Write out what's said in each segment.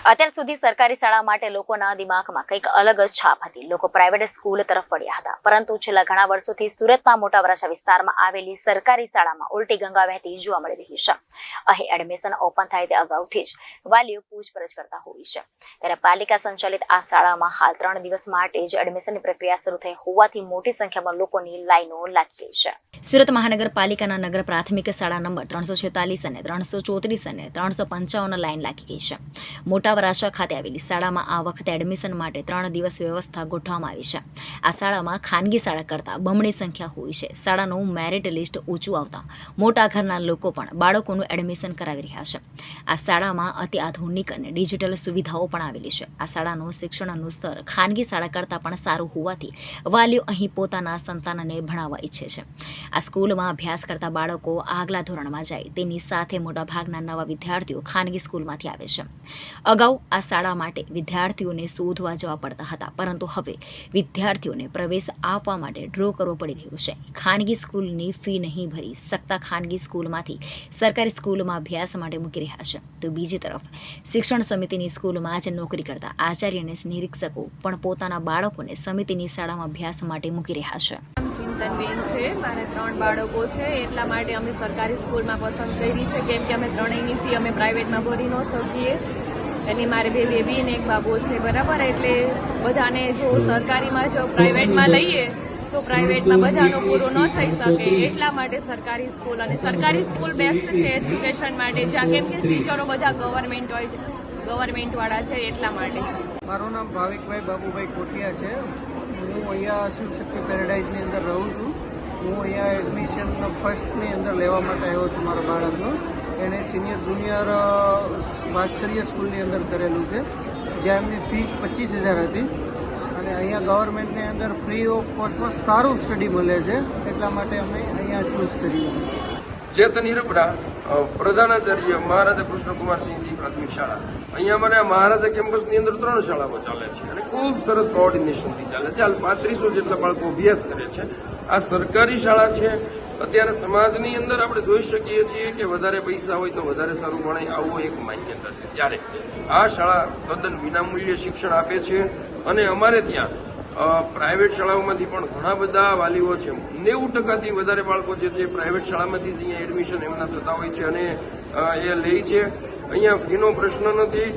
અત્યાર સુધી સરકારી શાળા માટે લોકોના દિમાગમાં કંઈક અલગ જ છાપ હતી. લોકો પ્રાઇવેટ સ્કૂલ તરફ વળ્યા હતા, પરંતુ છેલ્લા ઘણા વર્ષોથી સુરતના મોટા વરાછા વિસ્તારમાં આવેલી સરકારી શાળામાં ઉલટી ગંગા વહેતી જોવા મળી રહી છે. અહીં એડમિશન ઓપન થાય તે અગાઉથી જ વાલીઓ પૂછપરછ કરતા હોય છે. ત્યારે પાલિકા સંચાલિત આ શાળામાં હાલ 3 દિવસ માટે જ એડમિશનની પ્રક્રિયા શરૂ થઈ હોવાથી મોટી સંખ્યામાં લોકોની લાઈનો લાગી ગઈ છે. સુરત મહાનગરપાલિકાના નગર પ્રાથમિક શાળા નંબર 346 અને 334 અને 355 લાઈન લાગી ગઈ છે. મોટા વરાછા ખાતે આવેલી શાળામાં આ વખતે એડમિશન માટે 3 દિવસ વ્યવસ્થા ગોઠવવામાં આવી છે. આ શાળામાં ખાનગી શાળા કરતાં બમણી સંખ્યા હોય છે. શાળાનું મેરિટ લિસ્ટ ઊંચું આવતા મોટા ઘરના લોકો પણ બાળકોનું એડમિશન કરાવી રહ્યા છે. આ શાળામાં અતિ આધુનિક અને ડિજિટલ સુવિધાઓ પણ આવેલી છે. આ શાળાનું શિક્ષણનું સ્તર ખાનગી શાળા કરતાં પણ સારું હોવાથી વાલીઓ અહીં પોતાના સંતાનને ભણાવવા ઈચ્છે છે. આ સ્કૂલમાં અભ્યાસ કરતા બાળકો આગલા ધોરણમાં જાય તેની સાથે મોટાભાગના નવા વિદ્યાર્થીઓ ખાનગી સ્કૂલમાંથી આવે છે. અગાઉ આ શાળા માટે વિદ્યાર્થીઓને શોધવા જવા પડતા હતા, પરંતુ હવે વિદ્યાર્થીઓને પ્રવેશ આપવા માટે ડ્રો કરવો પડી રહ્યો છે. ખાનગી સ્કૂલની ફી નહીં ભરી શકતા ખાનગી સ્કૂલમાંથી સરકારી સ્કૂલમાં અભ્યાસ માટે મૂકી રહ્યા છે, તો બીજી તરફ શિક્ષણ સમિતિની સ્કૂલમાં જ નોકરી કરતા આચાર્ય અને નિરીક્ષકો પણ પોતાના બાળકોને સમિતિની શાળામાં અભ્યાસ માટે મૂકી રહ્યા છે. ચિંતનબેન છે, મારે 3 બાળકો છે, એટલા માટે અમે સરકારી સ્કૂલમાં પસંદ કરી છે, કેમ કે અમે ત્રણેયની ફી અમે પ્રાઇવેટમાં ભરી ન શકીએ. એની મારે 2 બેબી અને 1 બાબો છે, બરાબર. એટલે બધાને જો સરકારીમાં જો પ્રાઇવેટમાં લઈએ તો પ્રાઇવેટમાં બધાનો પૂરો ન થઈ શકે, એટલા માટે સરકારી સ્કૂલ. અને સરકારી સ્કૂલ બેસ્ટ છે એજ્યુકેશન માટે, જ્યાં કેમ કે ટીચરો બધા ગવર્મેન્ટ હોય છે, ગવર્મેન્ટવાળા છે, એટલા માટે. મારું નામ ભાવિકભાઈ બાબુભાઈ કોઠિયા છે. હું અહીંયા શિવશક્તિ પેરેડાઇઝની અંદર રહું છું. હું અહીંયા એડમિશન ફર્સ્ટની અંદર લેવા માટે આવ્યો છું. મારા બાળકનું એણે સિનિયર જુનિયર વાત્સલ્ય સ્કૂલની અંદર કરેલું છે, જ્યાં એમની ફીસ 25,000 હતી. અને અહીંયા ગવર્મેન્ટની અંદર ફ્રી ઓફ કોસ્ટમાં સારું સ્ટડી મળે છે, એટલા માટે અમે અહીંયા ચૂઝ કર્યું છે. ચેતન હિરપડા, પ્રધાનાચાર્ય મહારાજા કૃષ્ણકુમારસિંહજી પ્રાથમિક શાળા. અહીંયા મને મહારાજા કેમ્પસની અંદર 3 શાળાઓ ચાલે છે અને ખૂબ સરસ કોઓર્ડિનેશનથી ચાલે છે. હાલ 3500 જેટલા બાળકો અભ્યાસ કરે છે. આ સરકારી શાળા છે. અત્યારે સમાજની અંદર આપણે જોઈ શકીએ છીએ કે વધારે પૈસા હોય તો વધારે સારું ભણાય, આવો એક માન્યતા છે. ત્યારે આ શાળા તદ્દન વિનામૂલ્યે શિક્ષણ આપે છે. અને અમારે ત્યાં પ્રાઇવેટ શાળાઓમાંથી પણ ઘણા બધા વાલીઓ છે. 90%થી વધારે બાળકો જે છે પ્રાઇવેટ શાળામાંથી જ અહીંયા એડમિશન એમના થતા હોય છે અને એ લે છે. અહીંયા ફીનો પ્રશ્ન નથી.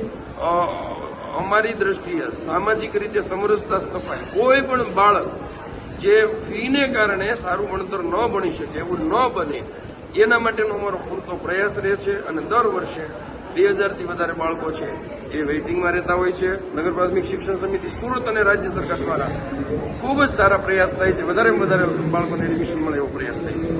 અમારી દ્રષ્ટિએ સામાજિક રીતે સમરસતા સ્થપાય. કોઈ પણ બાળક જે ફીને કારણે સારું ભણતર ન ભણી શકે, એવું ન બને, એના માટેનો અમારો પૂરતો પ્રયાસ રહે છે. અને દર વર્ષે 2000થી વધારે બાળકો છે એ વેઇટિંગમાં રહેતા હોય છે. નગર પ્રાથમિક શિક્ષણ સમિતિ સુરત અને રાજ્ય સરકાર દ્વારા ખૂબ જ સારા પ્રયાસ થાય છે. વધારેમાં વધારે બાળકોને એડમિશન મળે એવો પ્રયાસ થાય છે.